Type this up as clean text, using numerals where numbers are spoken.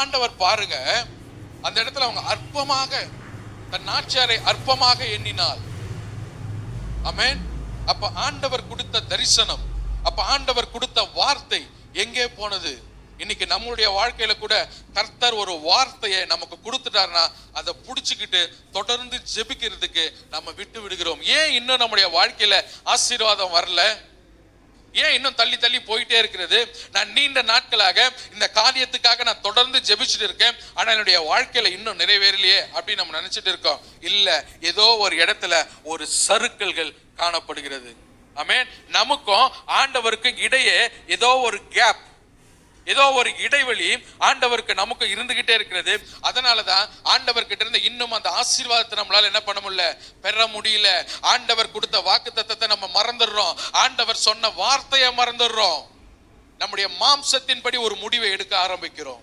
ஆண்டவர் பாருங்க, அந்த இடத்துல அவங்க அற்பமாக தன் நாச்சியாரை அற்பமாக எண்ணினாள். ஆமென். அப்ப ஆண்டவர் கொடுத்த தரிசனம், அப்ப ஆண்டவர் கொடுத்த வார்த்தை எங்கே போனது? இன்னைக்கு நம்மளுடைய வாழ்க்கையில கூட கர்த்தர் ஒரு வார்த்தையை நமக்கு கொடுத்துட்டாருன்னா அதை புடிச்சுக்கிட்டு தொடர்ந்து ஜெபிக்கிறதுக்கு நம்ம விட்டு விடுகிறோம். ஏன் இன்னும் நம்முடைய வாழ்க்கையில ஆசீர்வாதம் வரல? ஏன் இன்னும் தள்ளி தள்ளி போயிட்டே இருக்கிறது? நான் நீண்ட நாட்களாக இந்த காரியத்துக்காக நான் தொடர்ந்து ஜெபிச்சுட்டு இருக்கேன், ஆனா என்னுடைய வாழ்க்கையில இன்னும் நிறைவேறலையே அப்படின்னு நம்ம நினைச்சிட்டு இருக்கோம். இல்ல, ஏதோ ஒரு இடத்துல ஒரு சறுக்கல்கள் காணப்படுகிறது. ஆமென். நமக்கும் ஆண்டவருக்கும் இடையே ஏதோ ஒரு கேப், ஏதோ ஒரு இடைவெளி ஆண்டவருக்கு நமக்கு இருந்துகிட்டே இருக்கிறது. அதனாலதான் ஆண்டவர் கிட்ட இருந்து இன்னும் அந்த ஆசீர்வாதத்தை நம்மளால என்ன பண்ண முடியல, பெற முடியல. ஆண்டவர் கொடுத்த வாக்குத்தத்தத்தை நம்ம மறந்துடுறோம், ஆண்டவர் சொன்ன வார்த்தையை மறந்துடுறோம், நம்முடைய மாம்சத்தின்படி ஒரு முடிவை எடுக்க ஆரம்பிக்கிறோம்.